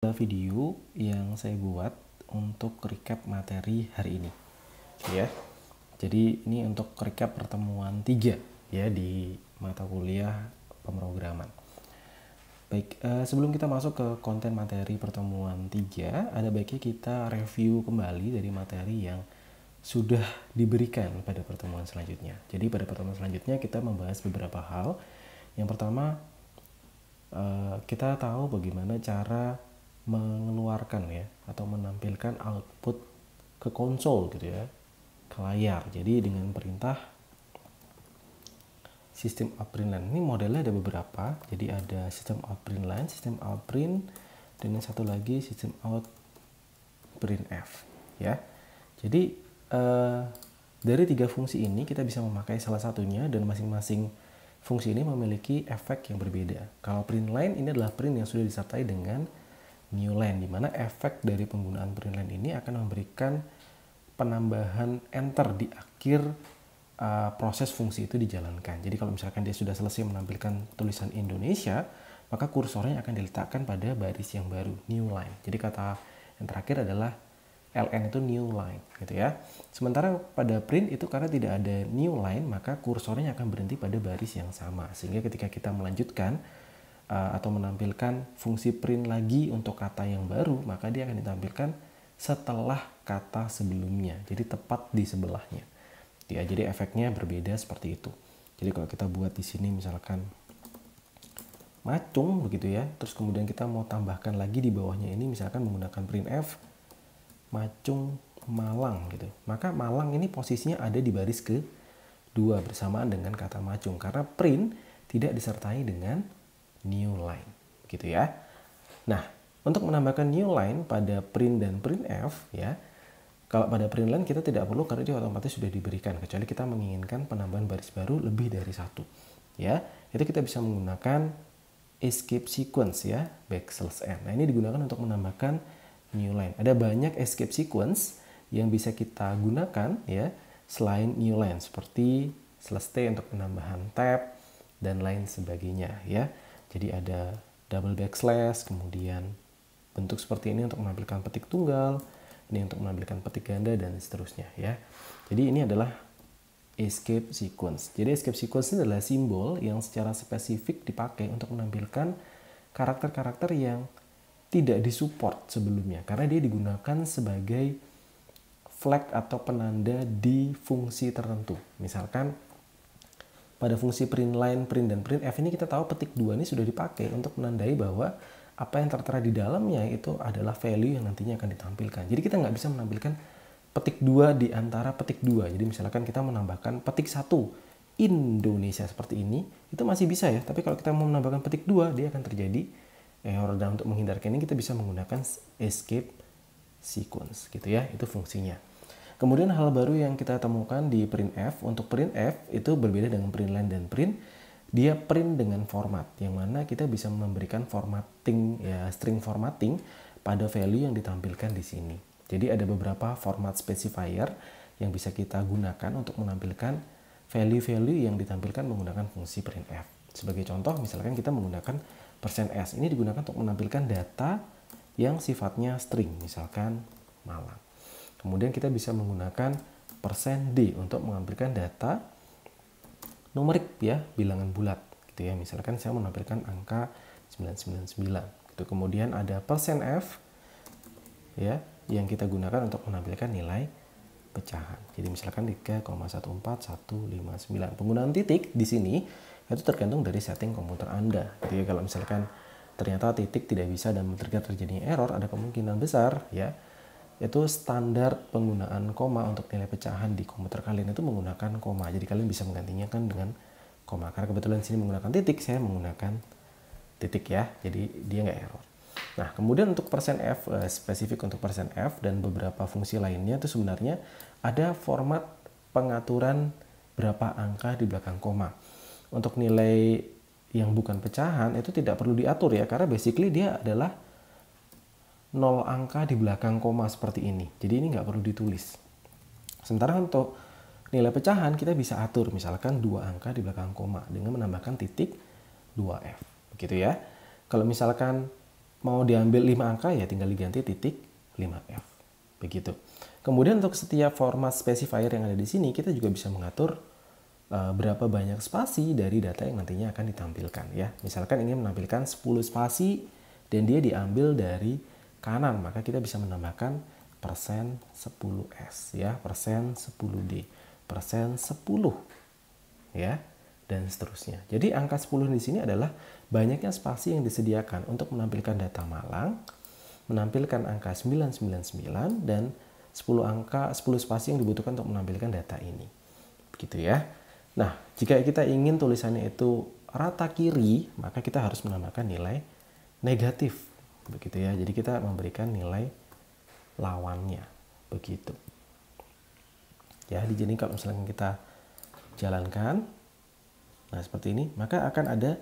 Video yang saya buat untuk recap materi hari ini ya. Jadi ini untuk recap pertemuan 3 ya di mata kuliah pemrograman. Baik, sebelum kita masuk ke konten materi pertemuan 3, ada baiknya kita review kembali dari materi yang sudah diberikan pada pertemuan selanjutnya. Jadi pada pertemuan selanjutnya kita membahas beberapa hal. Yang pertama, kita tahu bagaimana cara mengeluarkan ya atau menampilkan output ke konsol gitu ya, ke layar. Jadi dengan perintah sistem outprint. Ini modelnya ada beberapa. Jadi ada sistem outprint line, sistem outprint, dan yang satu lagi sistem outprintf ya. Jadi dari 3 fungsi ini kita bisa memakai salah satunya, dan masing-masing fungsi ini memiliki efek yang berbeda. Kalau print line ini adalah print yang sudah disertai dengan new line, di mana efek dari penggunaan print line ini akan memberikan penambahan enter di akhir proses fungsi itu dijalankan. Jadi kalau misalkan dia sudah selesai menampilkan tulisan Indonesia, maka kursornya akan diletakkan pada baris yang baru, new line. Jadi kata yang terakhir adalah LN itu new line gitu ya. Sementara pada print itu karena tidak ada new line, maka kursornya akan berhenti pada baris yang sama. Sehingga ketika kita melanjutkan atau menampilkan fungsi print lagi untuk kata yang baru, maka dia akan ditampilkan setelah kata sebelumnya. Jadi tepat di sebelahnya. Ya, jadi efeknya berbeda seperti itu. Jadi kalau kita buat di sini misalkan macung begitu ya, terus kemudian kita mau tambahkan lagi di bawahnya ini misalkan menggunakan printf macung Malang gitu. Maka Malang ini posisinya ada di baris ke-2 bersamaan dengan kata macung karena print tidak disertai dengan new line gitu ya. Nah, untuk menambahkan new line pada print dan printf ya, kalau pada print line kita tidak perlu karena dia otomatis sudah diberikan, kecuali kita menginginkan penambahan baris baru lebih dari 1 ya. Itu kita bisa menggunakan escape sequence ya, \n. Nah, ini digunakan untuk menambahkan new line. Ada banyak escape sequence yang bisa kita gunakan ya selain new line, seperti /t untuk penambahan tab dan lain sebagainya ya. Jadi ada double backslash, kemudian bentuk seperti ini untuk menampilkan petik tunggal, ini untuk menampilkan petik ganda, dan seterusnya ya. Jadi ini adalah escape sequence. Jadi escape sequence ini adalah simbol yang secara spesifik dipakai untuk menampilkan karakter-karakter yang tidak disupport sebelumnya, karena dia digunakan sebagai flag atau penanda di fungsi tertentu. Misalkan pada fungsi print line, print, dan printf ini kita tahu petik 2 ini sudah dipakai untuk menandai bahwa apa yang tertera di dalamnya itu adalah value yang nantinya akan ditampilkan. Jadi kita nggak bisa menampilkan petik 2 di antara petik 2. Jadi misalkan kita menambahkan petik 1 Indonesia seperti ini, itu masih bisa ya. Tapi kalau kita mau menambahkan petik 2, dia akan terjadi error. Dan untuk menghindarkan ini kita bisa menggunakan escape sequence gitu ya. Itu fungsinya. Kemudian hal baru yang kita temukan di printf, untuk printf itu berbeda dengan print line dan print. Dia print dengan format, yang mana kita bisa memberikan formatting ya, string formatting pada value yang ditampilkan di sini. Jadi ada beberapa format specifier yang bisa kita gunakan untuk menampilkan value-value yang ditampilkan menggunakan fungsi printf. Sebagai contoh, misalkan kita menggunakan %s. Ini digunakan untuk menampilkan data yang sifatnya string, misalkan Malang. Kemudian kita bisa menggunakan %d untuk mengambilkan data numerik ya, bilangan bulat gitu ya. Misalkan saya menampilkan angka 999 gitu. Kemudian ada %f ya yang kita gunakan untuk menampilkan nilai pecahan. Jadi misalkan 3,14159. Penggunaan titik di sini itu tergantung dari setting komputer Anda. Jadi kalau misalkan ternyata titik tidak bisa dan terjadinya error, ada kemungkinan besar ya itu standar penggunaan koma untuk nilai pecahan di komputer kalian itu menggunakan koma. Jadi kalian bisa menggantinya kan dengan koma. Karena kebetulan sini menggunakan titik, saya menggunakan titik ya. Jadi dia nggak error. Nah, kemudian untuk %f, spesifik untuk %f dan beberapa fungsi lainnya itu sebenarnya ada format pengaturan berapa angka di belakang koma. Untuk nilai yang bukan pecahan itu tidak perlu diatur ya, karena basically dia adalah 0 angka di belakang koma seperti ini. Jadi ini nggak perlu ditulis. Sementara untuk nilai pecahan kita bisa atur, misalkan 2 angka di belakang koma dengan menambahkan titik 2f. Begitu ya. Kalau misalkan mau diambil 5 angka ya tinggal diganti titik 5F. Begitu. Kemudian untuk setiap format specifier yang ada di sini kita juga bisa mengatur berapa banyak spasi dari data yang nantinya akan ditampilkan ya. Misalkan ingin menampilkan 10 spasi dan dia diambil dari kanan, maka kita bisa menambahkan persen 10S ya, persen 10D, persen 10 ya, dan seterusnya. Jadi angka 10 di sini adalah banyaknya spasi yang disediakan untuk menampilkan data Malang, menampilkan angka 999 dan 10 spasi yang dibutuhkan untuk menampilkan data ini. Begitu ya. Nah, jika kita ingin tulisannya itu rata kiri, maka kita harus menambahkan nilai negatif. Begitu ya. Jadi kita memberikan nilai lawannya. Begitu. Ya, jadi kalau misalnya kita jalankan, nah seperti ini, maka akan ada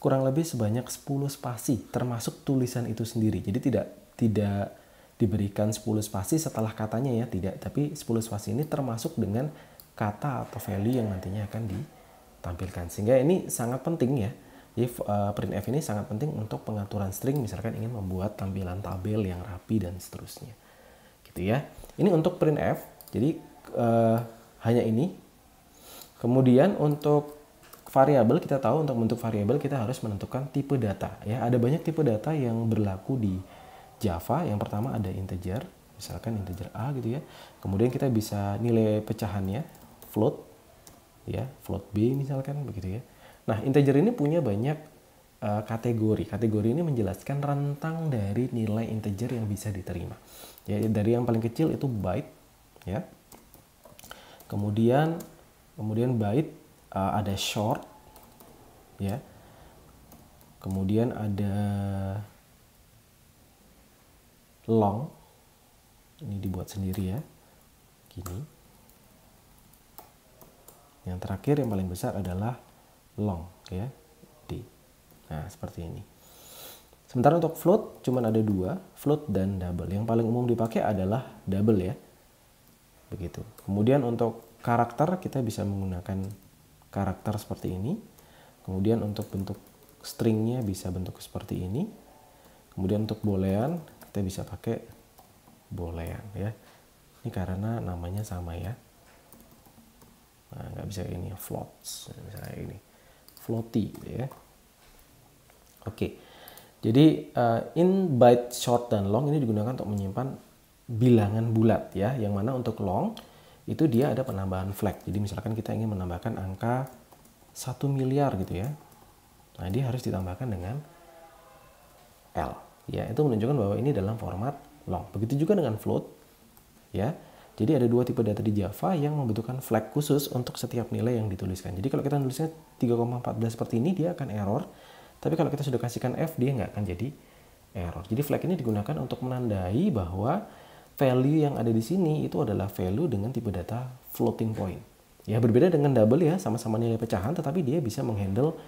kurang lebih sebanyak 10 spasi, termasuk tulisan itu sendiri. Jadi tidak diberikan 10 spasi setelah katanya ya, tidak. Tapi 10 spasi ini termasuk dengan kata atau value yang nantinya akan ditampilkan. Sehingga ini sangat penting ya. Jadi printf ini sangat penting untuk pengaturan string, misalkan ingin membuat tampilan tabel yang rapi dan seterusnya. Gitu ya. Ini untuk printf. Jadi hanya ini. Kemudian untuk variabel, kita tahu untuk bentuk variabel kita harus menentukan tipe data ya. Ada banyak tipe data yang berlaku di Java. Yang pertama ada integer, misalkan integer A gitu ya. Kemudian kita bisa nilai pecahannya float ya, float B misalkan begitu ya. Nah, integer ini punya banyak kategori. Kategori ini menjelaskan rentang dari nilai integer yang bisa diterima. Ya, dari yang paling kecil itu byte ya. Kemudian byte ada short ya. Kemudian ada long. Ini dibuat sendiri ya. Gini. Yang terakhir yang paling besar adalah long ya, D. Nah, seperti ini. Sementara untuk float cuma ada 2, float dan double. Yang paling umum dipakai adalah double ya. Begitu. Kemudian untuk karakter kita bisa menggunakan karakter seperti ini. Kemudian untuk bentuk stringnya bisa bentuk seperti ini. Kemudian untuk boolean kita bisa pakai boolean ya. Ini karena namanya sama ya. Nah, nggak bisa ini floats, misalnya ini floaty ya. Oke, jadi in, byte, short, dan long ini digunakan untuk menyimpan bilangan bulat ya, yang mana untuk long itu dia ada penambahan flag. Jadi misalkan kita ingin menambahkan angka 1 miliar gitu ya, nah dia harus ditambahkan dengan L ya, itu menunjukkan bahwa ini dalam format long. Begitu juga dengan float ya. Jadi ada 2 tipe data di Java yang membutuhkan flag khusus untuk setiap nilai yang dituliskan. Jadi kalau kita nulisnya 3,14 seperti ini, dia akan error. Tapi kalau kita sudah kasihkan F, dia nggak akan jadi error. Jadi flag ini digunakan untuk menandai bahwa value yang ada di sini itu adalah value dengan tipe data floating point. Ya, berbeda dengan double ya, sama-sama nilai pecahan, tetapi dia bisa menghandle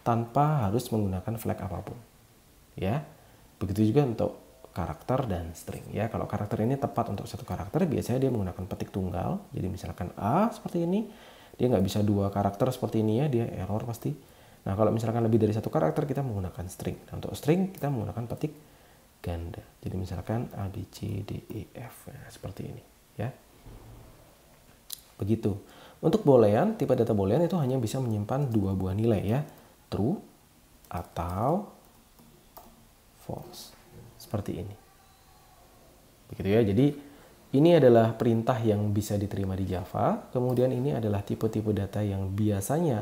tanpa harus menggunakan flag apapun. Ya, begitu juga untuk karakter dan string ya. Kalau karakter ini tepat untuk satu karakter, biasanya dia menggunakan petik tunggal. Jadi misalkan A seperti ini, dia nggak bisa 2 karakter seperti ini ya, dia error pasti. Nah, kalau misalkan lebih dari 1 karakter, kita menggunakan string. Nah, untuk string kita menggunakan petik ganda. Jadi misalkan A, B, C, D, E, F nah, seperti ini ya. Begitu. Untuk boolean, tipe data boolean itu hanya bisa menyimpan 2 buah nilai ya, true atau false. Seperti ini. Begitu ya. Jadi ini adalah perintah yang bisa diterima di Java. Kemudian ini adalah tipe-tipe data yang biasanya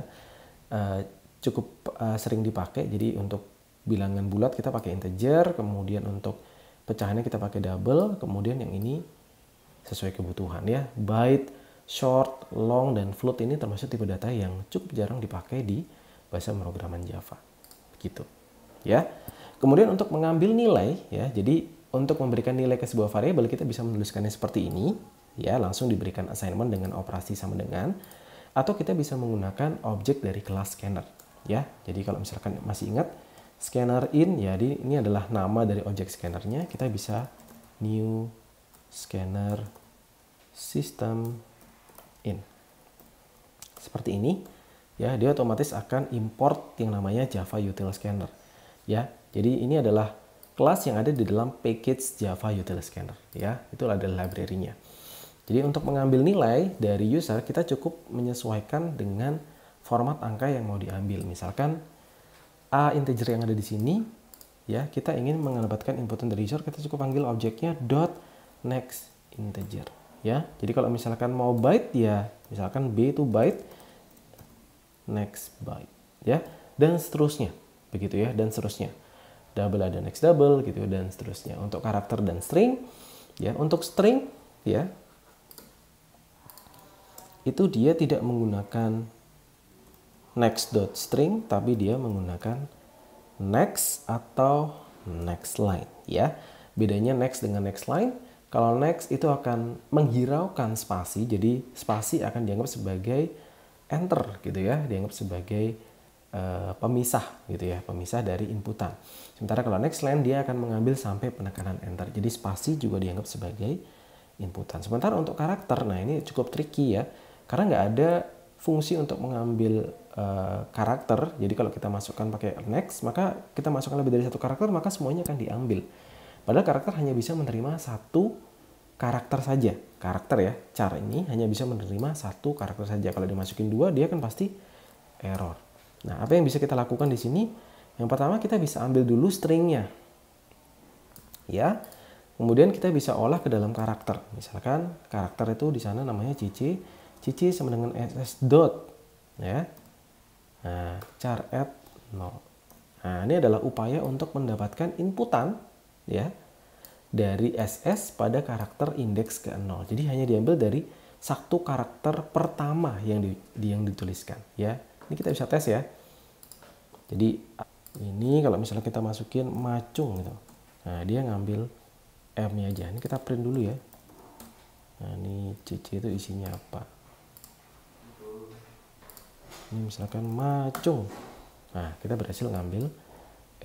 cukup sering dipakai. Jadi untuk bilangan bulat kita pakai integer, kemudian untuk pecahannya kita pakai double, kemudian yang ini sesuai kebutuhan ya. Byte, short, long, dan float ini termasuk tipe data yang cukup jarang dipakai di bahasa pemrograman Java. Begitu. Ya. Kemudian untuk mengambil nilai ya, jadi untuk memberikan nilai ke sebuah variabel kita bisa menuliskannya seperti ini ya, langsung diberikan assignment dengan operasi sama dengan, atau kita bisa menggunakan objek dari kelas scanner ya. Jadi kalau misalkan masih ingat scanner in ya, jadi ini adalah nama dari objek scannernya, kita bisa new scanner system in seperti ini ya. Dia otomatis akan import yang namanya Java Util Scanner ya. Jadi ini adalah kelas yang ada di dalam package Java Util Scanner ya. Itulah adalah library-nya. Jadi untuk mengambil nilai dari user kita cukup menyesuaikan dengan format angka yang mau diambil. Misalkan A integer yang ada di sini ya, kita ingin mendapatkan inputan dari user, kita cukup panggil objeknya dot next integer ya. Jadi kalau misalkan mau byte ya, misalkan B itu byte, next byte ya, dan seterusnya. Begitu ya, dan seterusnya. Double ada next double gitu dan seterusnya. Untuk karakter dan string ya, untuk string ya itu dia tidak menggunakan next.string tapi dia menggunakan next atau next line ya. Bedanya next dengan next line, kalau next itu akan menghiraukan spasi, jadi spasi akan dianggap sebagai enter gitu ya, dianggap sebagai pemisah gitu ya, pemisah dari inputan. Sementara kalau next line dia akan mengambil sampai penekanan enter. Jadi spasi juga dianggap sebagai inputan. Sementara untuk karakter, nah ini cukup tricky ya, karena nggak ada fungsi untuk mengambil karakter. Jadi kalau kita masukkan pakai next, maka kita masukkan lebih dari satu karakter, maka semuanya akan diambil. Padahal karakter hanya bisa menerima satu karakter saja. Karakter ya, char ini hanya bisa menerima satu karakter saja. Kalau dimasukin dua, dia kan pasti error. Nah, apa yang bisa kita lakukan di sini? Yang pertama kita bisa ambil dulu stringnya, ya. Kemudian kita bisa olah ke dalam karakter. Misalkan karakter itu di sana namanya cc, cc sama dengan ss dot, ya. Nah, char add 0. Nah, ini adalah upaya untuk mendapatkan inputan, ya, dari ss pada karakter indeks ke 0. Jadi hanya diambil dari satu karakter pertama yang dituliskan, ya. Ini kita bisa tes ya. Jadi ini kalau misalnya kita masukin macung gitu. Nah, dia ngambil M-nya aja. Ini kita print dulu ya. Nah, ini CC itu isinya apa? Ini misalkan macung. Nah, kita berhasil ngambil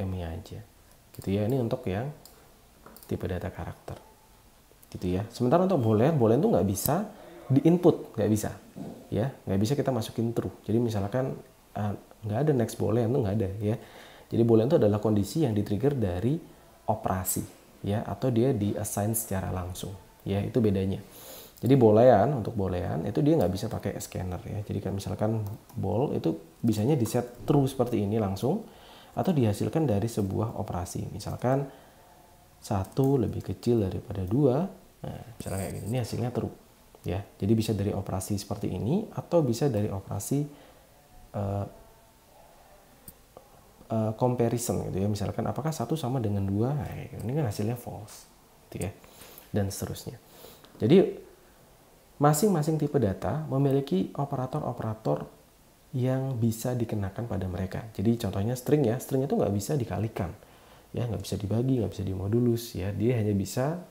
M-nya aja. Gitu ya. Ini untuk yang tipe data karakter. Gitu ya. Sementara untuk boolean tuh nggak bisa di input, nggak bisa. Ya, nggak bisa kita masukin true. Jadi misalkan nggak ada next boolean tuh nggak ada ya. Jadi boolean itu adalah kondisi yang di-trigger dari operasi ya, atau dia di-assign secara langsung ya, itu bedanya. Jadi untuk boolean itu dia nggak bisa pakai scanner ya. Jadi kan misalkan bool itu bisanya di set true seperti ini langsung, atau dihasilkan dari sebuah operasi. Misalkan 1 lebih kecil daripada 2, nah misalnya kayak gini, ini hasilnya true ya. Jadi bisa dari operasi seperti ini atau bisa dari operasi comparison gitu ya. Misalkan apakah 1 sama dengan 2, nah, ini kan hasilnya false gitu ya, dan seterusnya. Jadi masing-masing tipe data memiliki operator-operator yang bisa dikenakan pada mereka. Jadi contohnya string ya, string itu nggak bisa dikalikan ya, nggak bisa dibagi, nggak bisa dimodulus ya, dia hanya bisa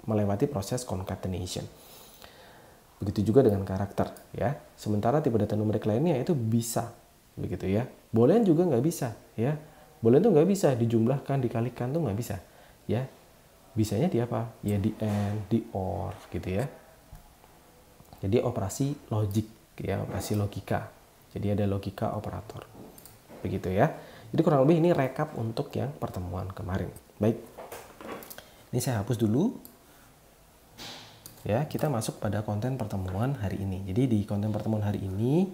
melewati proses concatenation. Begitu juga dengan karakter ya. Sementara tipe data numerik lainnya itu bisa, begitu ya. Boolean juga nggak bisa ya. Boolean tuh nggak bisa dijumlahkan, dikalikan tuh nggak bisa ya. Bisanya di apa? Ya di AND, di OR gitu ya. Jadi operasi logik ya, operasi logika. Jadi ada logika operator. Begitu ya. Jadi kurang lebih ini rekap untuk yang pertemuan kemarin. Baik. Ini saya hapus dulu. Ya, kita masuk pada konten pertemuan hari ini. Jadi di konten pertemuan hari ini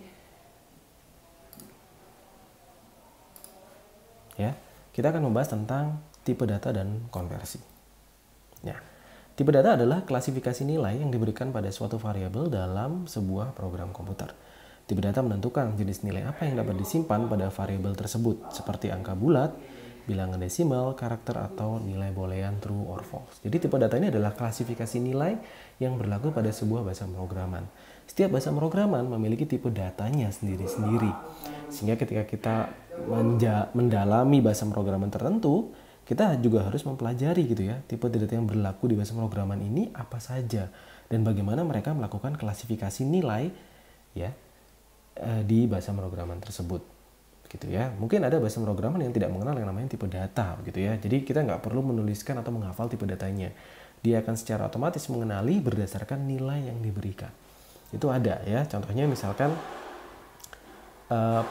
ya, kita akan membahas tentang tipe data dan konversi. Ya, tipe data adalah klasifikasi nilai yang diberikan pada suatu variabel dalam sebuah program komputer. Tipe data menentukan jenis nilai apa yang dapat disimpan pada variabel tersebut, seperti angka bulat, bilangan desimal, karakter, atau nilai boolean true or false. Jadi tipe data ini adalah klasifikasi nilai yang berlaku pada sebuah bahasa pemrograman. Setiap bahasa pemrograman memiliki tipe datanya sendiri-sendiri. Sehingga ketika kita mendalami bahasa pemrograman tertentu, kita juga harus mempelajari gitu ya, tipe data yang berlaku di bahasa pemrograman ini apa saja dan bagaimana mereka melakukan klasifikasi nilai ya di bahasa pemrograman tersebut. Gitu ya. Mungkin ada bahasa pemrograman yang tidak mengenal yang namanya tipe data gitu ya. Jadi kita nggak perlu menuliskan atau menghafal tipe datanya. Dia akan secara otomatis mengenali berdasarkan nilai yang diberikan. Itu ada ya. Contohnya misalkan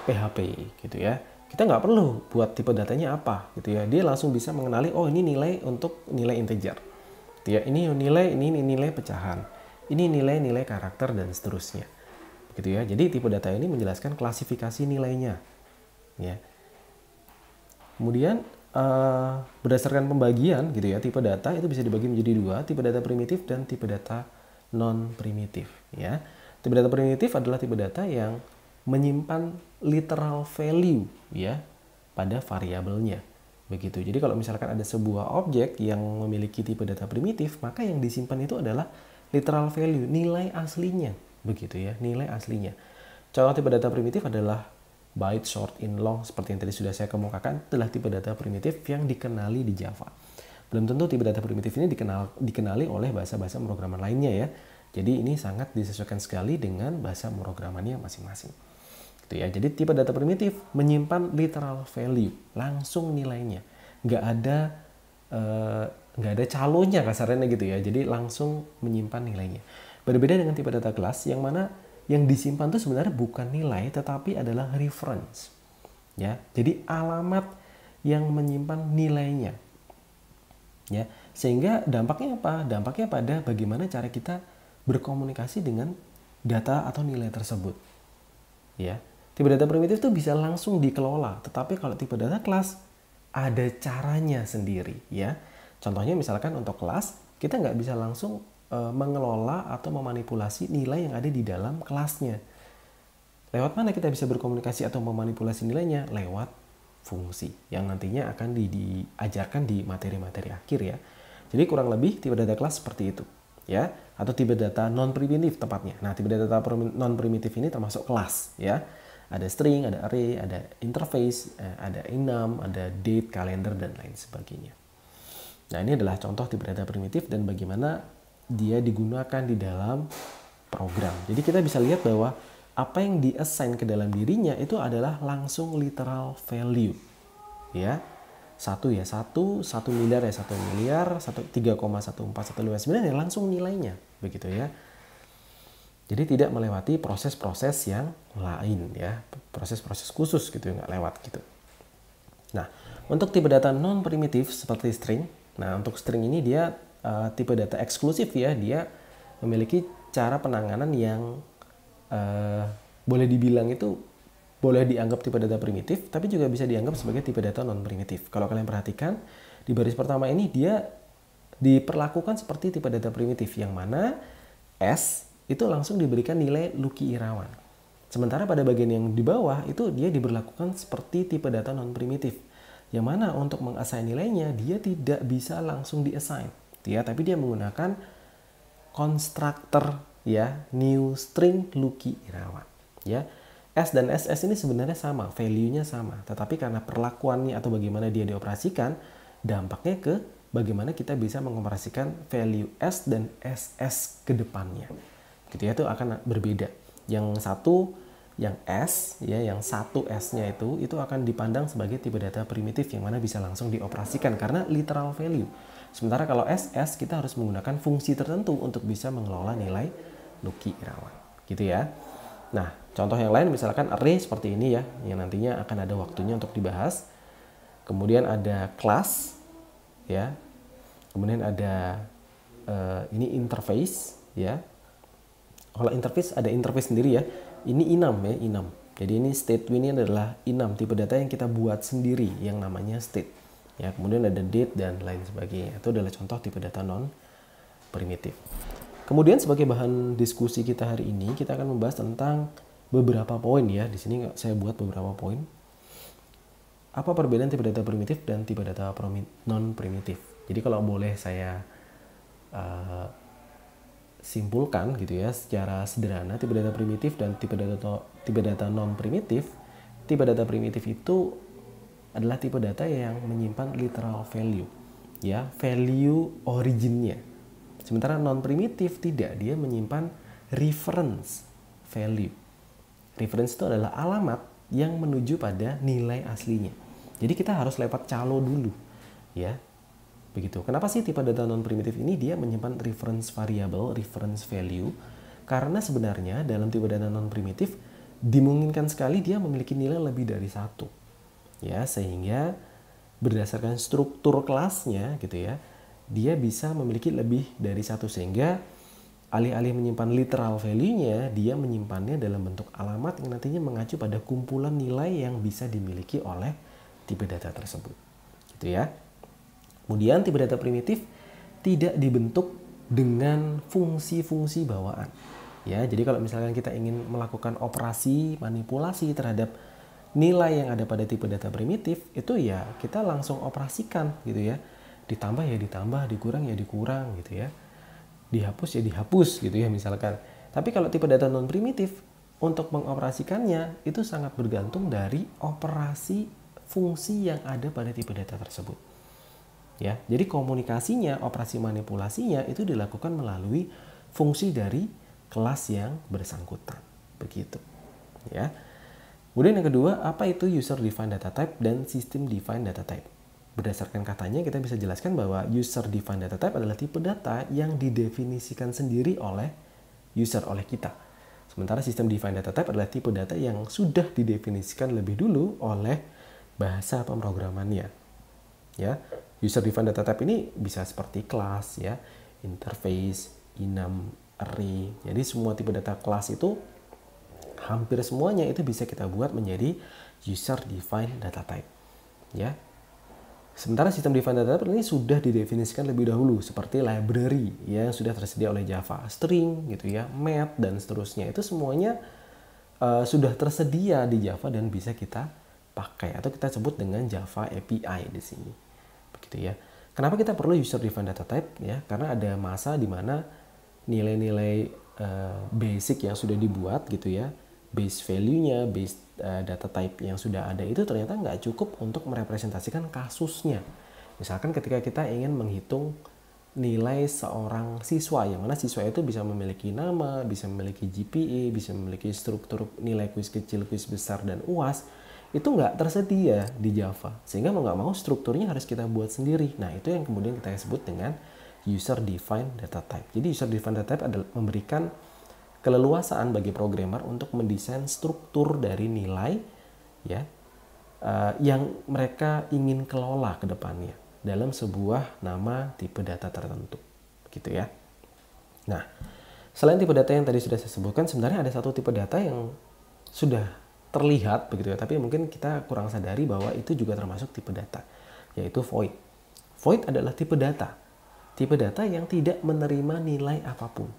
PHP gitu ya. kita nggak perlu buat tipe datanya apa gitu ya. Dia langsung bisa mengenali, oh ini nilai untuk nilai integer. Gitu ya. Ini nilai pecahan. Ini nilai karakter dan seterusnya. Gitu ya. Jadi tipe data ini menjelaskan klasifikasi nilainya. Ya. Kemudian berdasarkan pembagian gitu ya, tipe data itu bisa dibagi menjadi dua, tipe data primitif dan tipe data non primitif ya. Tipe data primitif adalah tipe data yang menyimpan literal value ya pada variabelnya. Begitu. Jadi kalau misalkan ada sebuah objek yang memiliki tipe data primitif, maka yang disimpan itu adalah literal value, nilai aslinya. Begitu ya, nilai aslinya. Contoh tipe data primitif adalah byte, short, in, long, seperti yang tadi sudah saya kemukakan, adalah tipe data primitif yang dikenali di Java. Belum tentu tipe data primitif ini dikenali oleh bahasa-bahasa pemrograman lainnya ya. Jadi ini sangat disesuaikan sekali dengan bahasa pemrogramannya masing-masing. Gitu ya. Jadi tipe data primitif menyimpan literal value, langsung nilainya. Nggak ada calonya kasarnya gitu ya. Jadi langsung menyimpan nilainya. Berbeda dengan tipe data kelas yang mana yang disimpan itu sebenarnya bukan nilai tetapi adalah reference. Ya. Jadi alamat yang menyimpan nilainya. Ya. Sehingga dampaknya apa? Dampaknya pada bagaimana cara kita berkomunikasi dengan data atau nilai tersebut. Ya. Tipe data primitif itu bisa langsung dikelola, tetapi kalau tipe data kelas ada caranya sendiri ya. Contohnya misalkan untuk kelas, kita nggak bisa langsung mengelola atau memanipulasi nilai yang ada di dalam kelasnya. Lewat mana kita bisa berkomunikasi atau memanipulasi nilainya? Lewat fungsi yang nantinya akan diajarkan di materi-materi akhir ya. Jadi kurang lebih tipe data kelas seperti itu ya, atau tipe data non primitif tepatnya. Nah, tipe data non primitif ini termasuk kelas ya. Ada string, ada array, ada interface, ada enum, ada date, kalender dan lain sebagainya. Nah, ini adalah contoh tipe data primitif dan bagaimana dia digunakan di dalam program. Jadi kita bisa lihat bahwa apa yang di-assign ke dalam dirinya itu adalah langsung literal value. Ya. 1 ya 1 miliar ya 1 miliar, 3,14159 ya langsung nilainya, begitu ya. Jadi tidak melewati proses-proses yang lain ya, proses-proses khusus gitu nggak lewat gitu. Nah, untuk tipe data non primitif seperti string, nah untuk string ini dia tipe data eksklusif ya, dia memiliki cara penanganan yang boleh dibilang itu boleh dianggap tipe data primitif, tapi juga bisa dianggap sebagai tipe data non primitif. Kalau kalian perhatikan di baris pertama ini dia diperlakukan seperti tipe data primitif, yang mana S itu langsung diberikan nilai Lucky Irawan. Sementara pada bagian yang di bawah itu dia diberlakukan seperti tipe data non primitif, yang mana untuk meng-assign nilainya dia tidak bisa langsung di-assign. Ya, tapi dia menggunakan constructor ya, new string Lucky Irawan ya. S dan SS ini sebenarnya sama, value-nya sama, tetapi karena perlakuannya atau bagaimana dia dioperasikan, dampaknya ke bagaimana kita bisa mengoperasikan value S dan SS ke depannya. Gitu ya, itu akan berbeda. Yang satu, yang S ya, yang satu S-nya itu akan dipandang sebagai tipe data primitif yang mana bisa langsung dioperasikan karena literal value. Sementara kalau SS kita harus menggunakan fungsi tertentu untuk bisa mengelola nilai Lucky Irawan. Gitu ya. Nah, contoh yang lain misalkan array seperti ini ya, yang nantinya akan ada waktunya untuk dibahas. Kemudian ada class ya. Kemudian ada ini interface ya. Kalau interface ada interface sendiri ya. Ini enum ya, enum. Jadi ini state ini adalah enum, tipe data yang kita buat sendiri yang namanya state. Ya, kemudian ada date dan lain sebagainya. Itu adalah contoh tipe data non primitif. Kemudian sebagai bahan diskusi kita hari ini, kita akan membahas tentang beberapa poin ya. Di sini saya buat beberapa poin. Apa perbedaan tipe data primitif dan tipe data non primitif? Jadi kalau boleh saya simpulkan gitu ya secara sederhana, tipe data primitif dan tipe data non primitif. Tipe data primitif itu adalah tipe data yang menyimpan literal value ya, value originnya. Sementara non primitif tidak, dia menyimpan reference value. Reference itu adalah alamat yang menuju pada nilai aslinya. Jadi kita harus lewat calo dulu ya. Begitu. Kenapa sih tipe data non primitif ini dia menyimpan reference variable, reference value? Karena sebenarnya dalam tipe data non primitif dimungkinkan sekali dia memiliki nilai lebih dari satu. Ya, sehingga berdasarkan struktur kelasnya gitu ya, dia bisa memiliki lebih dari satu, sehingga alih-alih menyimpan literal value-nya, dia menyimpannya dalam bentuk alamat yang nantinya mengacu pada kumpulan nilai yang bisa dimiliki oleh tipe data tersebut. Gitu ya. Kemudian tipe data primitif tidak dibentuk dengan fungsi-fungsi bawaan. Ya, jadi kalau misalkan kita ingin melakukan operasi manipulasi terhadap nilai yang ada pada tipe data primitif, itu ya kita langsung operasikan gitu ya. Ditambah ya ditambah, dikurang ya dikurang gitu ya. Dihapus ya dihapus gitu ya misalkan. Tapi kalau tipe data non primitif, untuk mengoperasikannya itu sangat bergantung dari operasi fungsi yang ada pada tipe data tersebut. Ya, jadi komunikasinya, operasi manipulasinya itu dilakukan melalui fungsi dari kelas yang bersangkutan. Begitu. Ya. Kemudian yang kedua, apa itu user defined data type dan system defined data type? Berdasarkan katanya kita bisa jelaskan bahwa user defined data type adalah tipe data yang didefinisikan sendiri oleh user, oleh kita. Sementara system defined data type adalah tipe data yang sudah didefinisikan lebih dulu oleh bahasa pemrogramannya. Ya, user defined data type ini bisa seperti kelas ya, interface, enum, array. Jadi semua tipe data kelas itu hampir semuanya itu bisa kita buat menjadi user defined data type. Ya. Sementara sistem defined data type ini sudah didefinisikan lebih dahulu seperti library ya, yang sudah tersedia oleh Java, string gitu ya, math dan seterusnya. Itu semuanya sudah tersedia di Java dan bisa kita pakai atau kita sebut dengan Java API di sini. Begitu ya. Kenapa kita perlu user defined data type ya? Karena ada masa di mana nilai-nilai basic yang sudah dibuat gitu ya, base value-nya, base data type yang sudah ada itu ternyata nggak cukup untuk merepresentasikan kasusnya. Misalkan ketika kita ingin menghitung nilai seorang siswa, yang mana siswa itu bisa memiliki nama, bisa memiliki GPA, bisa memiliki struktur nilai kuis kecil, kuis besar, dan UAS, itu nggak tersedia di Java. Sehingga mau nggak mau strukturnya harus kita buat sendiri. Nah, itu yang kemudian kita sebut dengan user defined data type. Jadi user defined data type adalah memberikan keleluasaan bagi programmer untuk mendesain struktur dari nilai ya yang mereka ingin kelola ke depannya dalam sebuah nama tipe data tertentu. Gitu ya. Nah, selain tipe data yang tadi sudah saya sebutkan, sebenarnya ada satu tipe data yang sudah terlihat begitu ya, tapi mungkin kita kurang sadari bahwa itu juga termasuk tipe data, yaitu void. Void adalah tipe data yang tidak menerima nilai apapun.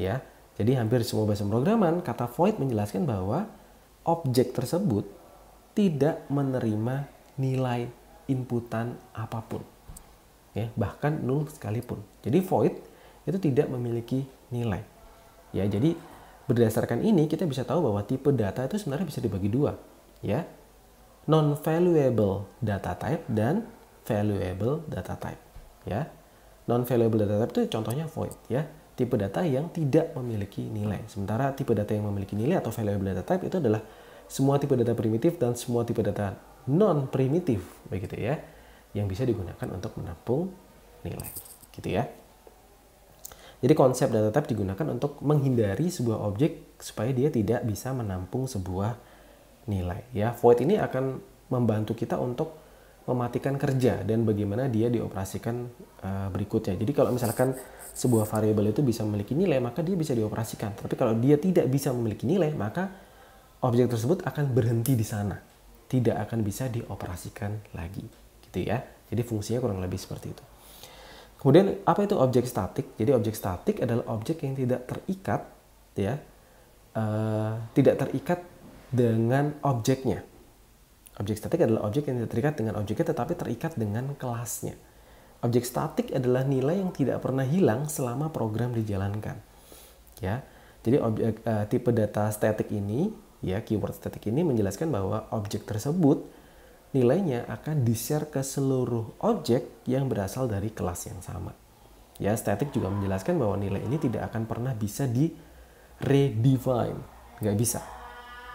Ya, jadi hampir semua bahasa pemrograman kata void menjelaskan bahwa objek tersebut tidak menerima nilai inputan apapun. Ya, bahkan nol sekalipun. Jadi void itu tidak memiliki nilai. Ya, jadi berdasarkan ini kita bisa tahu bahwa tipe data itu sebenarnya bisa dibagi dua, ya. Non-valuable data type dan valuable data type, ya. Non-valuable data type itu contohnya void, ya. Tipe data yang tidak memiliki nilai. Sementara tipe data yang memiliki nilai atau valuable data type itu adalah semua tipe data primitif dan semua tipe data non-primitif, begitu ya, yang bisa digunakan untuk menampung nilai, gitu ya. Jadi konsep data type digunakan untuk menghindari sebuah objek supaya dia tidak bisa menampung sebuah nilai. Ya, void ini akan membantu kita untuk mematikan kerja dan bagaimana dia dioperasikan berikutnya. Jadi kalau misalkan sebuah variabel itu bisa memiliki nilai, maka dia bisa dioperasikan. Tapi kalau dia tidak bisa memiliki nilai, maka objek tersebut akan berhenti di sana. Tidak akan bisa dioperasikan lagi. Gitu ya. Jadi fungsinya kurang lebih seperti itu. Kemudian apa itu objek statik? Jadi objek statik adalah objek yang tidak terikat, ya, tidak terikat dengan objeknya. Objek statik adalah objek yang tidak terikat dengan objeknya, tetapi terikat dengan kelasnya. Objek statik adalah nilai yang tidak pernah hilang selama program dijalankan. Ya, jadi objek tipe data statik ini, ya, keyword statik ini menjelaskan bahwa objek tersebut nilainya akan di-share ke seluruh objek yang berasal dari kelas yang sama. Ya, static juga menjelaskan bahwa nilai ini tidak akan pernah bisa di-redefine. Nggak bisa.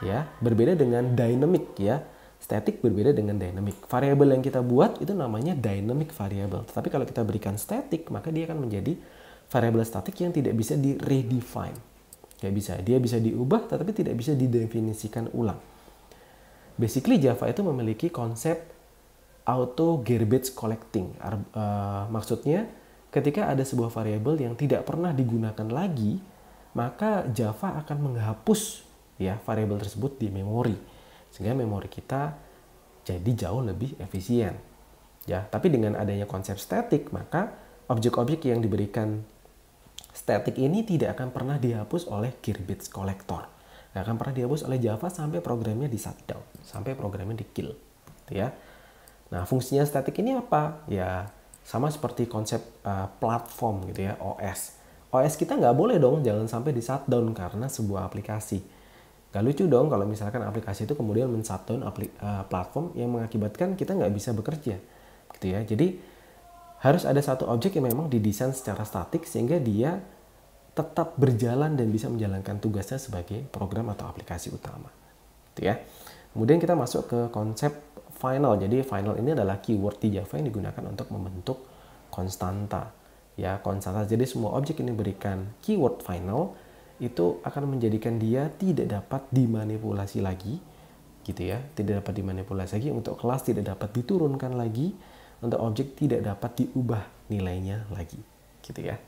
Ya, berbeda dengan dynamic ya. Static berbeda dengan dynamic. Variabel yang kita buat itu namanya dynamic variable. Tetapi kalau kita berikan static, maka dia akan menjadi variabel static yang tidak bisa di-redefine. Nggak bisa. Dia bisa diubah tetapi tidak bisa didefinisikan ulang. Basically Java itu memiliki konsep auto garbage collecting. Maksudnya ketika ada sebuah variabel yang tidak pernah digunakan lagi, maka Java akan menghapus ya variabel tersebut di memori, sehingga memori kita jadi jauh lebih efisien. Ya, tapi dengan adanya konsep static, maka objek-objek yang diberikan static ini tidak akan pernah dihapus oleh garbage collector. Nggak akan pernah dihapus oleh Java sampai programnya di shutdown, sampai programnya di kill, gitu ya. Nah, fungsinya static ini apa? Ya, sama seperti konsep platform gitu ya, OS. OS kita nggak boleh dong, jangan sampai di shutdown karena sebuah aplikasi. Gak lucu dong kalau misalkan aplikasi itu kemudian men-shutdown platform yang mengakibatkan kita nggak bisa bekerja, gitu ya. Jadi harus ada satu objek yang memang didesain secara statik sehingga dia tetap berjalan dan bisa menjalankan tugasnya sebagai program atau aplikasi utama, gitu ya. Kemudian kita masuk ke konsep final. Jadi final ini adalah keyword di Java yang digunakan untuk membentuk konstanta. Ya, konstanta. Jadi semua objek yang diberikan keyword final itu akan menjadikan dia tidak dapat dimanipulasi lagi, gitu ya. Tidak dapat dimanipulasi lagi, untuk kelas tidak dapat diturunkan lagi, untuk objek tidak dapat diubah nilainya lagi, gitu ya.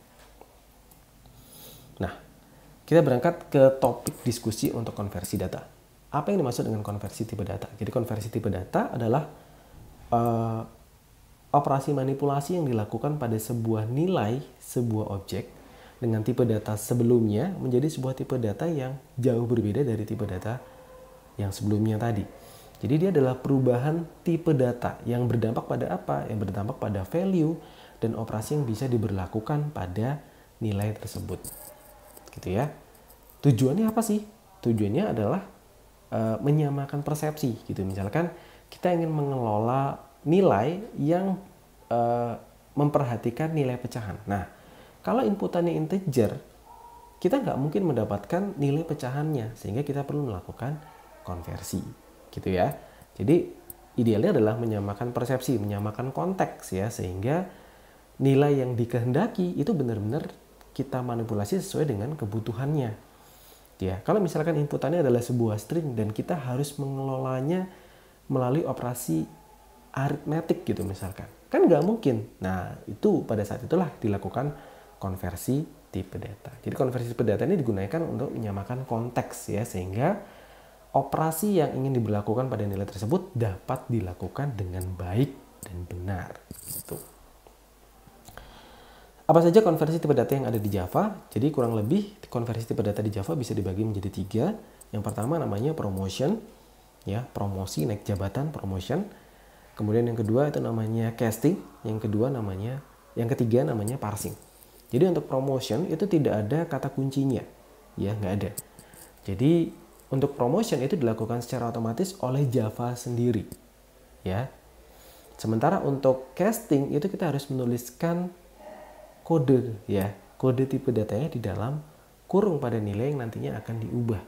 Nah, kita berangkat ke topik diskusi untuk konversi data. Apa yang dimaksud dengan konversi tipe data? Jadi konversi tipe data adalah operasi manipulasi yang dilakukan pada sebuah nilai sebuah objek dengan tipe data sebelumnya menjadi sebuah tipe data yang jauh berbeda dari tipe data yang sebelumnya tadi. Jadi dia adalah perubahan tipe data yang berdampak pada apa? Yang berdampak pada value dan operasi yang bisa diberlakukan pada nilai tersebut. Gitu ya. Tujuannya apa sih? Tujuannya adalah menyamakan persepsi gitu. Misalkan kita ingin mengelola nilai yang memperhatikan nilai pecahan. Nah, kalau inputannya integer, kita nggak mungkin mendapatkan nilai pecahannya, sehingga kita perlu melakukan konversi, gitu ya. Jadi idealnya adalah menyamakan persepsi, menyamakan konteks ya, sehingga nilai yang dikehendaki itu benar-benar kita manipulasi sesuai dengan kebutuhannya. Ya, kalau misalkan inputannya adalah sebuah string dan kita harus mengelolanya melalui operasi aritmetik gitu misalkan, kan nggak mungkin. Nah, itu pada saat itulah dilakukan konversi tipe data. Jadi konversi tipe data ini digunakan untuk menyamakan konteks ya, sehingga operasi yang ingin diberlakukan pada nilai tersebut dapat dilakukan dengan baik dan benar. Gitu. Apa saja konversi tipe data yang ada di Java? Jadi kurang lebih konversi tipe data di Java bisa dibagi menjadi 3. Yang pertama namanya promotion, ya, promosi, naik jabatan, promotion. Kemudian yang kedua itu namanya casting, yang ketiga namanya parsing. Jadi untuk promotion itu tidak ada kata kuncinya, ya, nggak ada. Jadi untuk promotion itu dilakukan secara otomatis oleh Java sendiri, ya. Sementara untuk casting itu kita harus menuliskan kode, ya, kode tipe datanya di dalam kurung pada nilai yang nantinya akan diubah.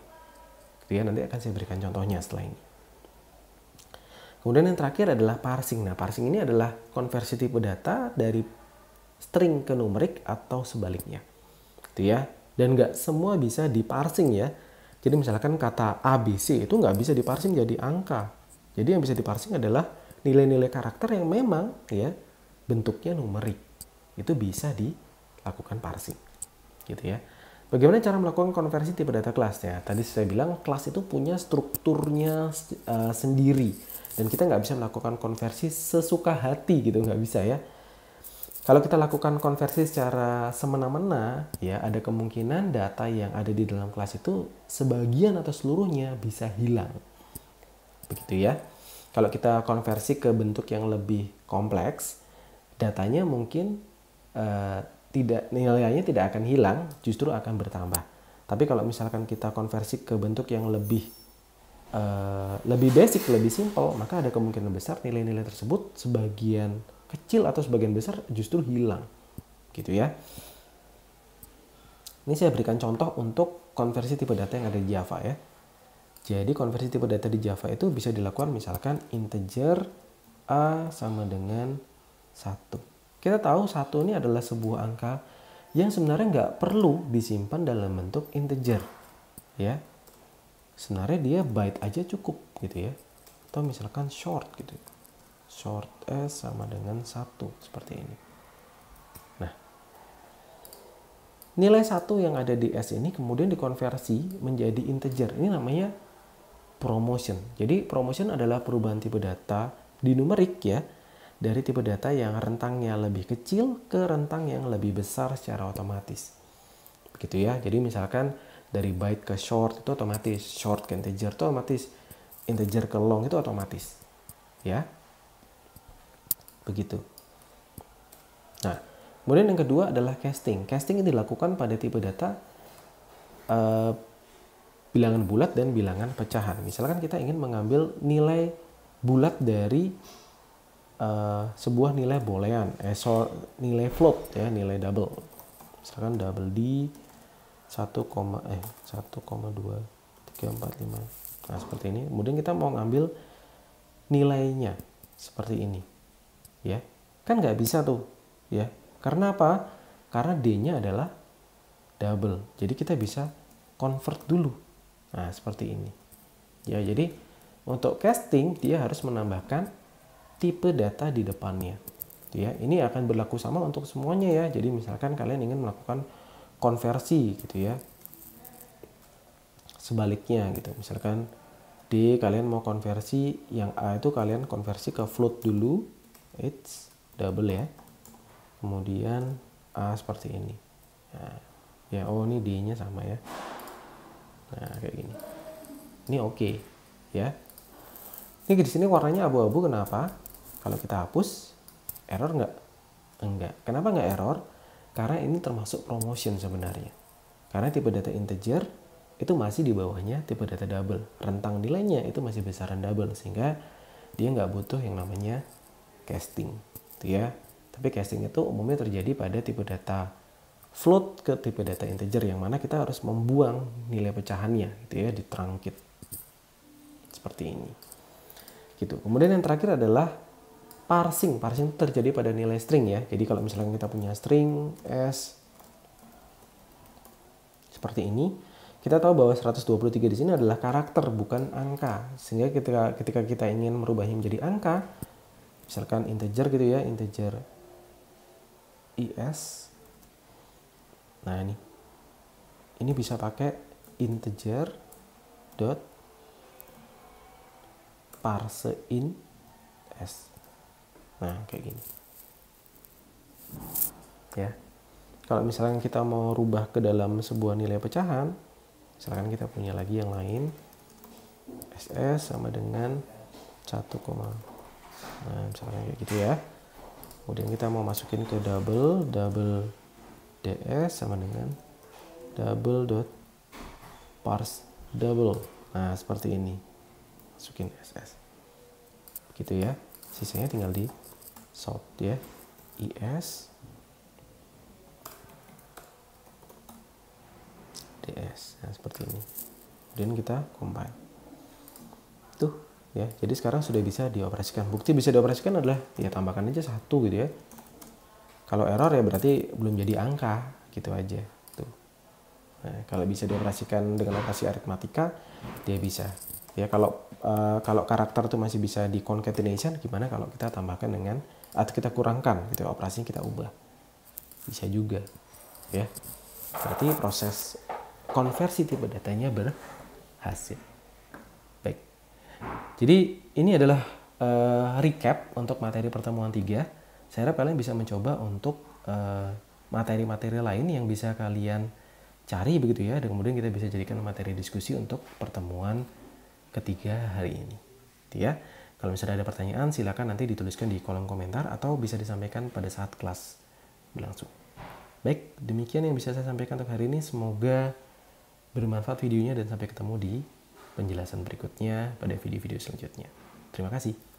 Gitu ya, nanti akan saya berikan contohnya setelah ini. Kemudian yang terakhir adalah parsing. Nah, parsing ini adalah konversi tipe data dari string ke numerik atau sebaliknya. Gitu ya. Dan nggak semua bisa diparsing ya. Jadi misalkan kata ABC itu nggak bisa diparsing jadi angka. Jadi yang bisa diparsing adalah nilai-nilai karakter yang memang ya bentuknya numerik. Itu bisa dilakukan parsing. Gitu ya. Bagaimana cara melakukan konversi tipe data kelas ya? Tadi saya bilang kelas itu punya strukturnya sendiri dan kita nggak bisa melakukan konversi sesuka hati gitu, nggak bisa ya. Kalau kita lakukan konversi secara semena-mena, ya ada kemungkinan data yang ada di dalam kelas itu sebagian atau seluruhnya bisa hilang, begitu ya. Kalau kita konversi ke bentuk yang lebih kompleks, datanya mungkin nilainya tidak akan hilang, justru akan bertambah. Tapi kalau misalkan kita konversi ke bentuk yang lebih basic, lebih simple, maka ada kemungkinan besar nilai-nilai tersebut sebagian kecil atau sebagian besar justru hilang, gitu ya. Ini saya berikan contoh untuk konversi tipe data yang ada di Java ya. Jadi konversi tipe data di Java itu bisa dilakukan misalkan integer A sama dengan 1. Kita tahu 1 ini adalah sebuah angka yang sebenarnya nggak perlu disimpan dalam bentuk integer, ya. Sebenarnya dia byte aja cukup, gitu ya. atau misalkan short gitu. Short S sama dengan 1 seperti ini. Nah, nilai 1 yang ada di S ini kemudian dikonversi menjadi integer. Ini namanya promotion. Jadi promotion adalah perubahan tipe data di numerik ya, dari tipe data yang rentangnya lebih kecil ke rentang yang lebih besar secara otomatis. Begitu ya. Jadi misalkan dari byte ke short itu otomatis, short ke integer itu otomatis, integer ke long itu otomatis. Ya. Begitu. Nah, kemudian yang kedua adalah casting. Casting ini dilakukan pada tipe data bilangan bulat dan bilangan pecahan. Misalkan kita ingin mengambil nilai bulat dari sebuah nilai boolean, nilai float ya, nilai double. Misalkan double D 1,234,5. Nah, seperti ini. Kemudian kita mau ngambil nilainya seperti ini. Ya. Kan nggak bisa tuh, ya. Karena apa? Karena D-nya adalah double. Jadi kita bisa convert dulu. Nah, seperti ini. Ya, jadi untuk casting dia harus menambahkan tipe data di depannya. Ya, ini akan berlaku sama untuk semuanya ya. Jadi misalkan kalian ingin melakukan konversi gitu ya. Sebaliknya gitu. Misalkan D kalian mau konversi, yang A itu kalian konversi ke float dulu. It's double ya. Kemudian A seperti ini. Nah, ya ini D-nya sama ya. Nah, kayak gini. Ini oke, ya. Ini di sini warnanya abu-abu kenapa? Kalau kita hapus, error nggak? Enggak. Kenapa nggak error? Karena ini termasuk promotion sebenarnya. Karena tipe data integer itu masih di bawahnya tipe data double. Rentang nilainya itu masih besaran double, sehingga dia nggak butuh yang namanya casting. Gitu ya. Tapi casting itu umumnya terjadi pada tipe data float ke tipe data integer, yang mana kita harus membuang nilai pecahannya gitu ya, ditrunket. Seperti ini. Gitu. Kemudian yang terakhir adalah parsing. Parsing itu terjadi pada nilai string ya. Jadi kalau misalnya kita punya string S seperti ini, kita tahu bahwa 123 di sini adalah karakter bukan angka. Sehingga ketika kita ingin merubahnya menjadi angka, misalkan integer gitu ya, integer IS. Nah, ini bisa pakai integer dot parseInt S. Nah, kayak gini. Ya. Kalau misalnya kita mau rubah ke dalam sebuah nilai pecahan, misalkan kita punya lagi yang lain, SS sama dengan 1, nah, misalnya kayak gitu ya. Kemudian kita mau masukin ke double DS sama dengan double dot parse double. Nah, seperti ini. Masukin SS. Begitu ya. Sisanya tinggal di sort ya. IS DS. Nah, seperti ini. Kemudian kita compile. Tuh, ya. Jadi sekarang sudah bisa dioperasikan. Bukti bisa dioperasikan adalah ya tambahkan aja 1 gitu ya. Kalau error ya berarti belum jadi angka, gitu aja. Tuh. Nah, kalau bisa dioperasikan dengan operasi aritmatika, dia bisa. Ya, kalau karakter itu masih bisa di concatenation, gimana kalau kita tambahkan dengan atau kita kurangkan gitu, operasinya kita ubah. Bisa juga. Ya. Berarti proses konversi tipe datanya berhasil. Baik. Jadi ini adalah recap untuk materi pertemuan 3. Saya harap kalian bisa mencoba untuk materi-materi lain yang bisa kalian cari begitu ya, dan kemudian kita bisa jadikan materi diskusi untuk pertemuan ketiga hari ini. Gitu ya. Kalau misalnya ada pertanyaan, silakan nanti dituliskan di kolom komentar atau bisa disampaikan pada saat kelas berlangsung. Baik, demikian yang bisa saya sampaikan untuk hari ini. Semoga bermanfaat videonya dan sampai ketemu di penjelasan berikutnya pada video-video selanjutnya. Terima kasih.